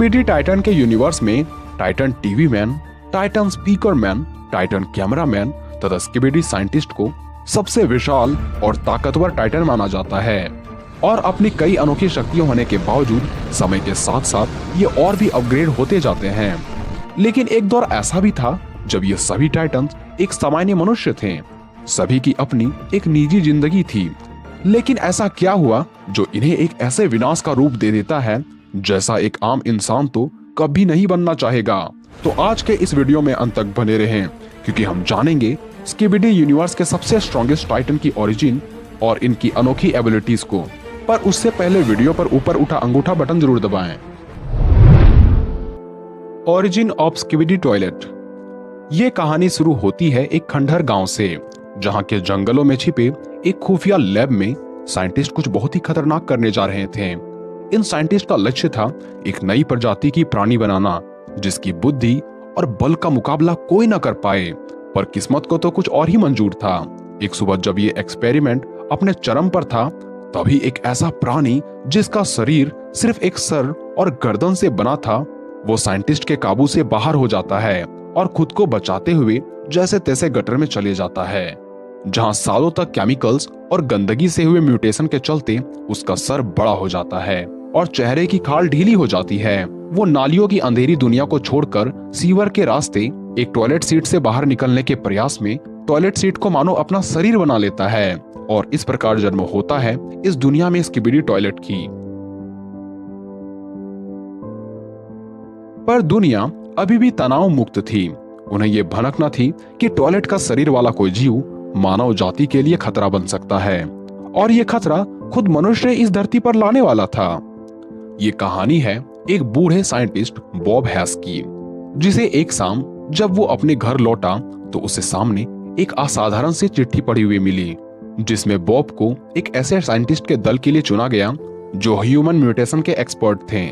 Skibidi Titan के universe में Titan TV man, Titan speaker man, Titan camera man तथा skibidi scientist को सबसे विशाल और ताकतवर टाइटन माना जाता है और अपनी कई अनोखी शक्तियां होने के बावजूद समय के साथ साथ ये और भी अपग्रेड होते जाते हैं। लेकिन एक दौर ऐसा भी था जब ये सभी टाइटन एक सामान्य मनुष्य थे, सभी की अपनी एक निजी जिंदगी थी। लेकिन ऐसा क्या हुआ जो इन्हें एक ऐसे विनाश का रूप दे देता है जैसा एक आम इंसान तो कभी नहीं बनना चाहेगा। तो आज के इस वीडियो में अंत तक बने रहें क्योंकि हम जानेंगे स्किबिडी यूनिवर्स के सबसे स्ट्रॉन्गेस्ट टाइटन की ओरिजिन और इनकी अनोखी एबिलिटीज को। पर उससे पहले वीडियो पर ऊपर उठा अंगूठा बटन जरूर दबाएं। Origin of skibidi toilet. ये कहानी शुरू होती है एक खंडहर गांव से, जहां के जंगलों में छिपे एक खुफिया लैब में साइंटिस्ट कुछ बहुत ही खतरनाक करने जा रहे थे। इन साइंटिस्ट का लक्ष्य था एक नई प्रजाति की प्राणी बनाना जिसकी बुद्धि और बल का मुकाबला कोई न कर पाए। पर किस्मत को तो कुछ और ही मंजूर था। एक सुबह जब ये एक्सपेरिमेंट अपने चरम पर था, तभी एक ऐसा प्राणी जिसका शरीर सिर्फ एक सर और गर्दन से बना था, वो साइंटिस्ट के काबू से बाहर हो जाता है और खुद को बचाते हुए जैसे तैसे गटर में चले जाता है, जहां सालों तक केमिकल्स और गंदगी से हुए म्यूटेशन के चलते उसका सर बड़ा हो जाता है और चेहरे की खाल ढीली हो जाती है। वो नालियों की अंधेरी दुनिया को छोड़कर सीवर के रास्ते एक टॉयलेट सीट से बाहर निकलने के प्रयास में टॉयलेट सीट को मानो अपना शरीर बना लेता है और इस प्रकार जन्म होता है इस दुनिया में स्किबिडी टॉयलेट की। पर दुनिया अभी भी तनाव मुक्त थी। उन्हें ये भनक न थी कि टॉयलेट का शरीर वाला कोई जीव मानव जाति के लिए खतरा बन सकता है और ये खतरा खुद मनुष्य इस धरती पर लाने वाला था। ये कहानी है एक बूढ़े साइंटिस्ट बॉब हैस की, जिसे एक शाम जब वो अपने घर लौटा तो उसे सामने एक असाधारण सी चिट्ठी पड़ी हुई मिली, जिसमें बॉब को एक ऐसे साइंटिस्ट के दल के लिए चुना गया जो ह्यूमन म्यूटेशन के एक्सपर्ट थे।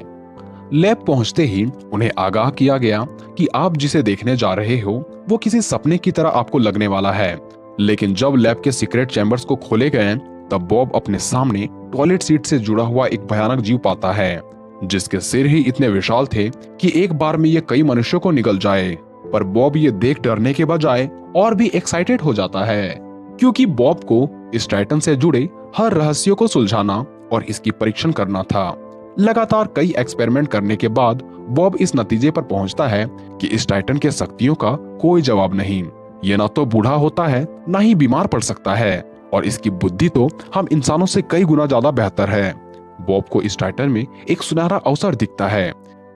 लैब पहुंचते ही उन्हें आगाह किया गया कि आप जिसे देखने जा रहे हो वो किसी सपने की तरह आपको लगने वाला है। लेकिन जब लैब के सीक्रेट चैम्बर्स को खोले गए तब बॉब अपने सामने टॉयलेट सीट से जुड़ा हुआ एक भयानक जीव पाता है, जिसके सिर ही इतने विशाल थे कि एक बार में ये कई मनुष्यों को निगल जाए। पर बॉब ये देख डरने के बजाय और भी एक्साइटेड हो जाता है, क्योंकि बॉब को इस टाइटन से जुड़े हर रहस्यों को सुलझाना और इसकी परीक्षण करना था। लगातार कई एक्सपेरिमेंट करने के बाद बॉब इस नतीजे पर पहुंचता है कि इस टाइटन के शक्तियों का कोई जवाब नहीं। ये ना तो बूढ़ा होता है ना ही बीमार पड़ सकता है और इसकी बुद्धि तो हम इंसानों से कई गुना ज्यादा बेहतर है। बॉब को इस टाइटन में एक सुनहरा अवसर दिखता है,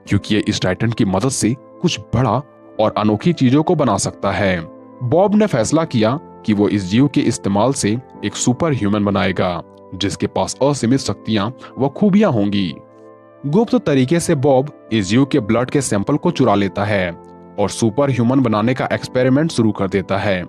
क्योंकि ये इस टाइटन की मदद से कुछ बड़ा और अनोखी चीजों को बना सकता है। बॉब ने फैसला किया कि वो इस जीव के इस्तेमाल से एक सुपर ह्यूमन बनाएगा जिसके पास असीमित शक्तियां व खूबियां होंगी। गुप्त तरीके से बॉब इस जीव के ब्लड के सैंपल को चुरा लेता है और सुपर ह्यूमन बनाने का एक्सपेरिमेंट शुरू कर देता है।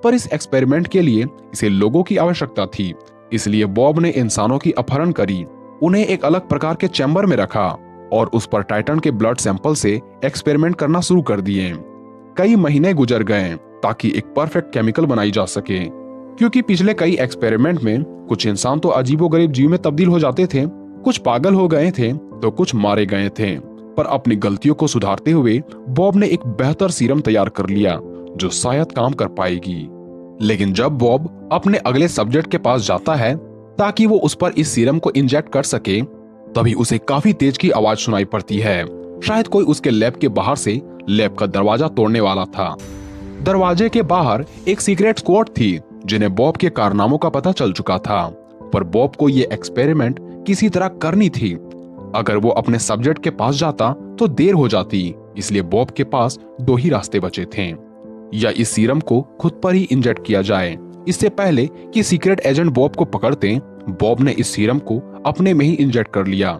पर इस एक्सपेरिमेंट के लिए इसे लोगों की आवश्यकता थी, इसलिए बॉब ने इंसानों की अपहरण करी, उन्हें एक अलग प्रकार के चैम्बर में रखा और उस पर टाइटन के ब्लड सैंपल से एक्सपेरिमेंट करना शुरू कर दिए। कई महीने गुजर गए ताकि एक परफेक्ट केमिकल बनाई जा सके, क्योंकि पिछले कई एक्सपेरिमेंट में कुछ इंसान तो अजीबोगरीब जीव में तब्दील हो जाते थे, कुछ पागल हो गए थे तो कुछ मारे गए थे। पर अपनी गलतियों को सुधारते हुए बॉब ने एक बेहतर सीरम तैयार कर लिया जो शायद काम कर पाएगी। लेकिन जब बॉब अपने अगले सब्जेक्ट के पास जाता है ताकि वो उस पर इस सीरम को इंजेक्ट कर सके, तभी उसे काफी तेज की आवाज सुनाई पड़ती है। शायद कोई उसके लैब के बाहर से लैब का दरवाजा तोड़ने वाला था। दरवाजे के बाहर एक सीक्रेट स्क्वाड थी जिन्हें बॉब के कारनामों का पता चल चुका था। पर बॉब को ये एक्सपेरिमेंट किसी तरह करनी थी। अगर वो अपने सब्जेक्ट के पास जाता तो देर हो जाती, इसलिए बॉब के पास दो ही रास्ते बचे थे, या इस सीरम को खुद पर ही इंजेक्ट किया जाए। इससे पहले कि सीक्रेट एजेंट बॉब को पकड़ते, बॉब ने इस सीरम को अपने में ही इंजेक्ट कर लिया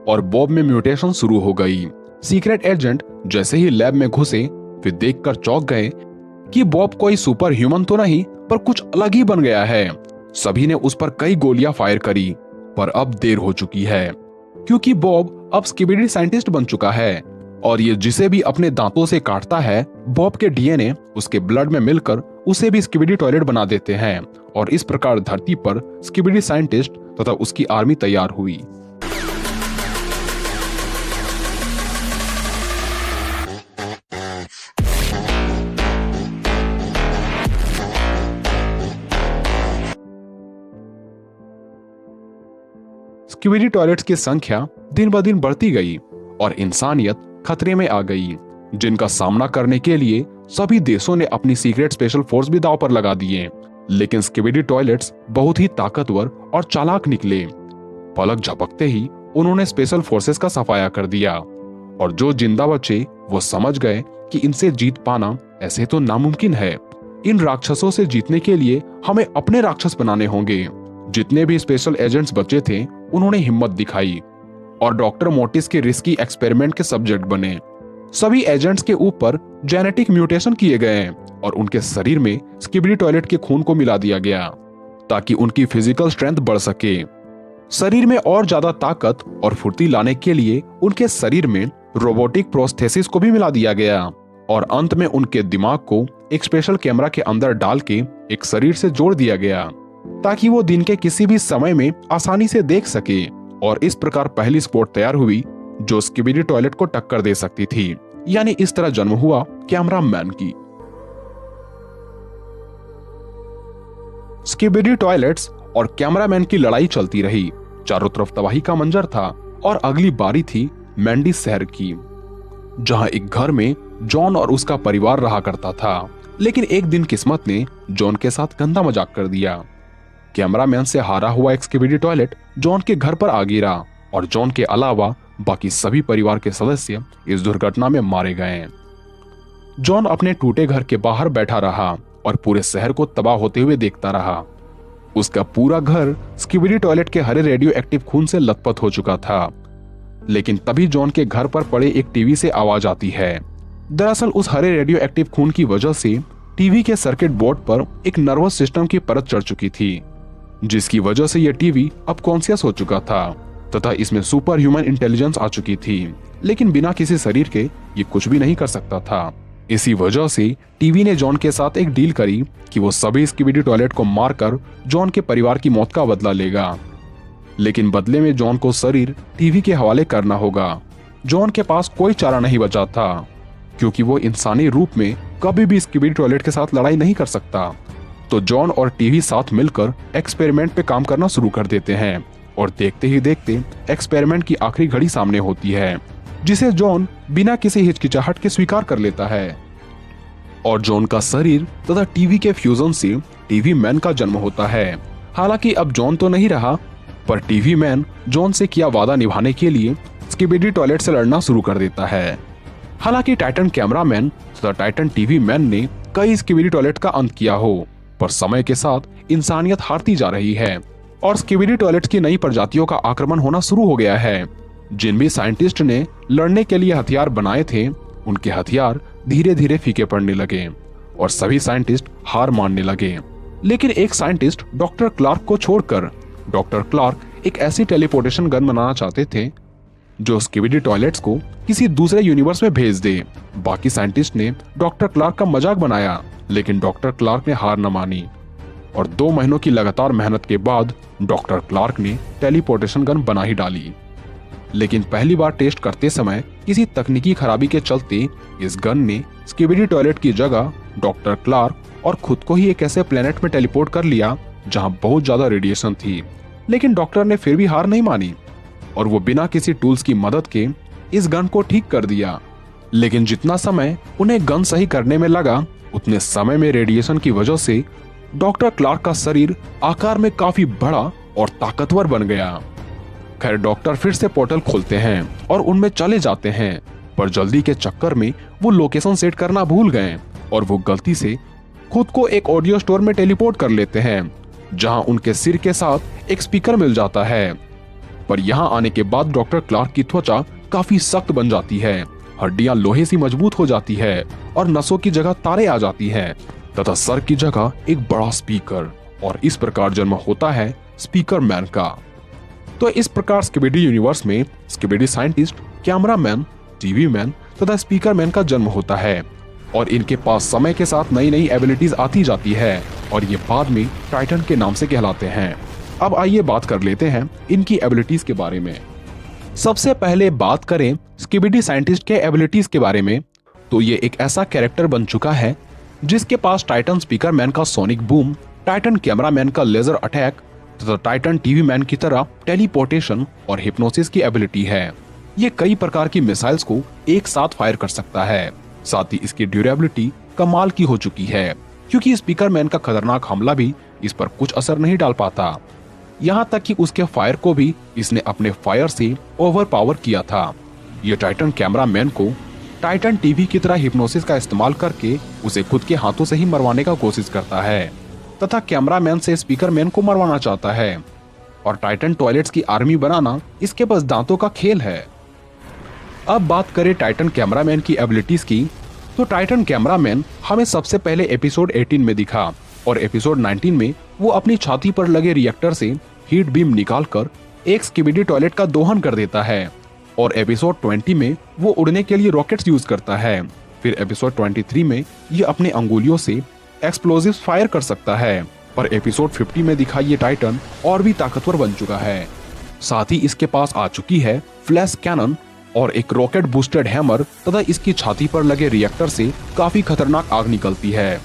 और बॉब में म्यूटेशन शुरू हो गई। सीक्रेट एजेंट जैसे ही लैब में घुसे फिर देखकर चौंक गए कि बॉब कोई सुपर ह्यूमन तो नहीं पर कुछ अलग ही बन गया है। सभी ने उस पर कई गोलियां फायर करी, पर अब देर हो चुकी है, क्योंकि बॉब अब स्किबिडी साइंटिस्ट बन चुका है और ये जिसे भी अपने दांतों से काटता है, बॉब के डीएनए उसके ब्लड में मिलकर उसे भी स्किबिडी टॉयलेट बना देते हैं और इस प्रकार धरती पर स्किबिडी साइंटिस्ट तथा उसकी आर्मी तैयार हुई। स्किबिडी टॉयलेट्स की संख्या दिन ब दिन बढ़ती गई और इंसानियत खतरे में आ गई, जिनका सामना करने के लिए सभी देशों ने अपनी सीक्रेट स्पेशल फोर्स भी दांव पर लगा दिए। लेकिन स्किबिडी टॉयलेट्स बहुत ही ताकतवर और चालाक निकले। पलक झपकते ही उन्होंने स्पेशल फोर्सेस का सफाया कर दिया और जो जिंदा बचे वो समझ गए कि इनसे जीत पाना ऐसे तो नामुमकिन है। इन राक्षसों से जीतने के लिए हमें अपने राक्षस बनाने होंगे। जितने भी स्पेशल एजेंट्स बचे थे उन्होंने हिम्मत दिखाई और डॉक्टर मोटिस के रिस्की एक्सपेरिमेंट के सब्जेक्ट बने। सभी एजेंट्स के ऊपर जेनेटिक म्यूटेशन किए गए और उनके शरीर में स्किबिडी टॉयलेट के खून को मिला दिया गया ताकि उनकी फिजिकल स्ट्रेंथ बढ़ सके। शरीर में और ज्यादा ताकत और फुर्ती लाने के लिए उनके शरीर में रोबोटिक प्रोस्थेसिस को भी मिला दिया गया और अंत में उनके दिमाग को एक स्पेशल कैमरा के अंदर डाल के एक शरीर से जोड़ दिया गया ताकि वो दिन के किसी भी समय में आसानी से देख सके। और इस प्रकार पहली स्पोर्ट तैयार हुई जो स्किबिडी टॉयलेट को टक्कर दे सकती थी। यानी इस तरह जन्म हुआ कैमरा मैन की। स्किबिडी टॉयलेट्स और कैमरामैन की लड़ाई चलती रही। चारों तरफ तबाही का मंजर था और अगली बारी थी मैंडी शहर की, जहां एक घर में जॉन और उसका परिवार रहा करता था। लेकिन एक दिन किस्मत ने जॉन के साथ गंदा मजाक कर दिया। कैमरामैन से हारा हुआ एक स्किबिडी टॉयलेट जॉन के घर पर आ गिरा और जॉन के अलावा बाकी सभी परिवार के सदस्य इस दुर्घटना में मारे गए। जॉन अपने टूटे घर के बाहर बैठा रहा और पूरे शहर को तबाह होते हुए देखता रहा। उसका पूरा घर स्किबिडी टॉयलेट के हरे रेडियो एक्टिव खून से लथपथ हो चुका था। लेकिन तभी जॉन के घर पर पड़े एक टीवी से आवाज आती है। दरअसल उस हरे रेडियो एक्टिव खून की वजह से टीवी के सर्किट बोर्ड पर एक नर्वस सिस्टम की परत चढ़ चुकी थी, जिसकी वजह से यह टीवी अब कॉन्शियस हो चुका था तथा इसमें सुपर ह्यूमन इंटेलिजेंस आ चुकी थी। लेकिन बिना किसी शरीर के ये कुछ भी नहीं कर सकता था। इसी वजह से टीवी ने जॉन के साथ एक डील करी कि वो सभी स्किबिडी टॉयलेट को मारकर जॉन के परिवार की मौत का बदला लेगा। लेकिन बदले में जॉन को शरीर टीवी के हवाले करना होगा। जॉन के पास कोई चारा नहीं बचा था क्योंकि वो इंसानी रूप में कभी भी स्किबिडी टॉयलेट के साथ लड़ाई नहीं कर सकता। तो जॉन और टीवी साथ मिलकर एक्सपेरिमेंट पे काम करना शुरू कर देते हैं और देखते ही देखते एक्सपेरिमेंट की आखिरी घड़ी सामने होती है, जिसे जॉन बिना किसी हिचकिचाहट के स्वीकार कर लेता है और जॉन का शरीर तथा टीवी के फ्यूजन से टीवी मैन का जन्म होता है। हालांकि अब जॉन तो नहीं रहा, पर टीवी मैन जॉन से किया वादा निभाने के लिए स्किबिडी टॉयलेट से लड़ना शुरू कर देता है। हालांकि टाइटन कैमरामैन तथा टाइटन टीवी मैन ने कई स्किबिडी टॉयलेट का अंत किया हो, पर समय के साथ इंसानियत हारती जा रही है और स्किबिडी टॉयलेट्स की नई प्रजातियों का आक्रमण होना शुरू हो गया है। जिन भी साइंटिस्ट ने लड़ने के लिए हथियार बनाए थे, उनके हथियार धीरे धीरे फीके पड़ने लगे और सभी साइंटिस्ट हार मानने लगे। लेकिन एक साइंटिस्ट डॉक्टर क्लार्क को छोड़कर, डॉक्टर क्लार्क एक ऐसी टेलीपोर्टेशन गन बनाना चाहते थे जो स्किबिडी टॉयलेट्स को किसी दूसरे यूनिवर्स में भेज दे। बाकी साइंटिस्ट ने डॉक्टर क्लार्क का मजाक बनाया, लेकिन डॉक्टर क्लार्क ने हार न मानी और 2 महीनों की लगातार मेहनत के बाद डॉक्टर क्लार्क ने टेलीपोर्टेशन गन बना ही डाली। लेकिन पहली बार टेस्ट करते समय किसी तकनीकी खराबी के चलते इस गन ने स्किबिडी टॉयलेट की जगह डॉक्टर क्लार्क और खुद को ही एक ऐसे प्लेनेट में टेलीपोर्ट कर लिया जहां बहुत ज्यादा रेडिएशन थी। लेकिन डॉक्टर ने फिर भी हार नहीं मानी और वो बिना किसी टूल्स की मदद के इस गन को ठीक कर दिया। लेकिन जितना समय उन्हें गन सही करने में लगा, उतने समय में रेडिएशन की वजह से डॉक्टर क्लार्क का शरीर आकार में काफी बड़ा और ताकतवर बन गया। खैर, डॉक्टर फिर से पोर्टल खोलते हैं और उनमें चले जाते हैं, पर जल्दी के चक्कर में वो लोकेशन सेट करना भूल गए और वो गलती से खुद को एक ऑडियो स्टोर में टेलीपोर्ट कर लेते हैं, जहां उनके सिर के साथ एक स्पीकर मिल जाता है। पर यहां आने के बाद डॉक्टर क्लार्क की त्वचा काफी सख्त बन जाती है, हड्डियां लोहे सी मजबूत हो जाती है और नसों की जगह तारे आ जाती हैं तथा सर की जगह एक बड़ा स्पीकर, और इस प्रकार जन्म होता है स्पीकर मैन का। तो इस प्रकार स्किबिडी यूनिवर्स में skibidi scientist, camera man, TV man तथा स्पीकर मैन का जन्म होता है और इनके पास समय के साथ नई नई एबिलिटीज आती जाती है और ये बाद में टाइटन के नाम से कहलाते हैं। अब आइए बात कर लेते हैं इनकी एबिलिटीज के बारे में। सबसे पहले बात करें स्किबिडी साइंटिस्ट के एबिलिटीज के बारे में, तो ये एक ऐसा कैरेक्टर बन चुका है जिसके पास टाइटन स्पीकर मैन का sonic boom, Titan camera man का लेजर अटैक, तथा टाइटन टीवी मैन की तरह टेलीपोर्टेशन और हिप्नोसिस की एबिलिटी है। ये कई प्रकार की मिसाइल्स को एक साथ फायर कर सकता है। साथ ही इसकी ड्यूरेबिलिटी कमाल की हो चुकी है, क्योंकि स्पीकर मैन का खतरनाक हमला भी इस पर कुछ असर नहीं डाल पाता। यहाँ तक कि उसके फायर को भी इसने अपने फायर से ओवर पावर किया था। ये टाइटन कैमरा मैन को टाइटन टीवी की तरह हिप्नोसिस का इस्तेमाल करके उसे खुद के हाथों से ही मरवाने का कोशिश करता है तथा कैमरा मैन से स्पीकर मैन को मरवाना चाहता है। और टाइटन टॉयलेट्स की आर्मी बनाना इसके बस दांतों का खेल है। अब बात करें टाइटन कैमरामैन की एबिलिटीज की, तो टाइटन कैमरामैन हमें सबसे पहले एपिसोड 18 में दिखा और एपिसोड 19 में वो अपनी छाती पर लगे रिएक्टर से हीट बीम निकालकर एक स्किबिडी टॉयलेट का दोहन कर देता है। और एपिसोड 20 में वो उड़ने के लिए रॉकेट्स यूज करता है। फिर एपिसोड 23 में ये अपनी अंगुलियों से एक्सप्लोजिव्स फायर कर सकता है। पर एपिसोड 50 में दिखा ये टाइटन और भी ताकतवर बन चुका है। साथ ही इसके पास आ चुकी है फ्लैश कैनन और एक रॉकेट बूस्टेड हैमर तथा इसकी छाती पर लगे रिएक्टर से काफी खतरनाक आग निकलती है।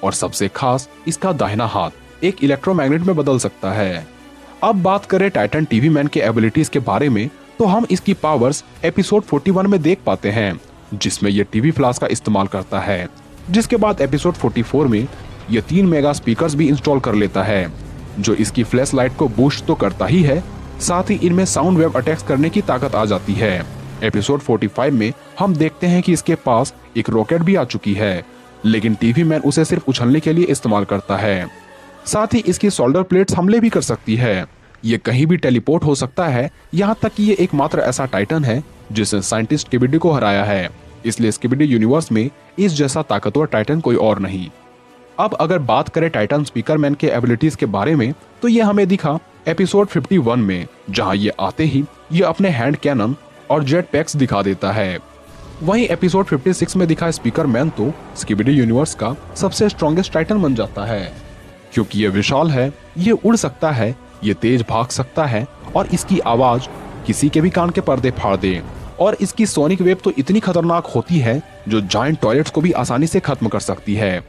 और सबसे खास इसका दाहिना हाथ एक इलेक्ट्रोमैग्नेट में बदल सकता है। अब बात करें टाइटन टीवी मैन के एबिलिटीज के बारे में, तो हम इसकी पावर्स एपिसोड 41 में देख पाते हैं, जिसमें ये टीवी फ्लैश का इस्तेमाल करता है। जिसके बाद एपिसोड 44 में ये 3 मेगा स्पीकर्स भी इंस्टॉल कर लेता है, जो इसकी फ्लैश लाइट को बूस्ट तो करता ही है, साथ ही इनमें साउंड वेव अटैक्स करने की ताकत आ जाती है। एपिसोड 45 में हम देखते हैं कि इसके पास एक रॉकेट भी आ चुकी है, लेकिन टीवी मैन उसे सिर्फ उछलने के लिए इस्तेमाल करता है। साथ ही इसकी सोल्डर प्लेट्स हमले भी कर सकती है। ये कहीं भी टेलीपोर्ट हो सकता है, यहाँ तक कि ये एकमात्र ऐसा टाइटन है जिसने साइंटिस्ट स्किबिडी को हराया है। इसलिए स्किबिडी यूनिवर्स में इस जैसा ताकतवर टाइटन कोई और नहीं। अब अगर बात करें टाइटन स्पीकर मैन के एबिलिटीज के बारे में, तो ये हमें दिखा एपिसोड 51 में, जहां ये आते ही ये अपने हैंड कैनन और जेट पैक्स दिखा देता है। वहीं एपिसोड 56 में दिखा स्पीकर मैन तो स्किबिडी यूनिवर्स का सबसे स्ट्रॉन्गेस्ट टाइटन बन जाता है, क्योंकि ये विशाल है, ये उड़ सकता है, ये तेज भाग सकता है और इसकी आवाज किसी के भी कान के पर्दे फाड़ दे। और इसकी सोनिक वेव तो इतनी खतरनाक होती है जो जायंट टॉयलेट्स को भी आसानी से खत्म कर सकती है।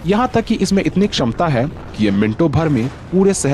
यहाँ तक कि इसमें इतनी क्षमता है कि ये मिनटों भर में पूरे शहर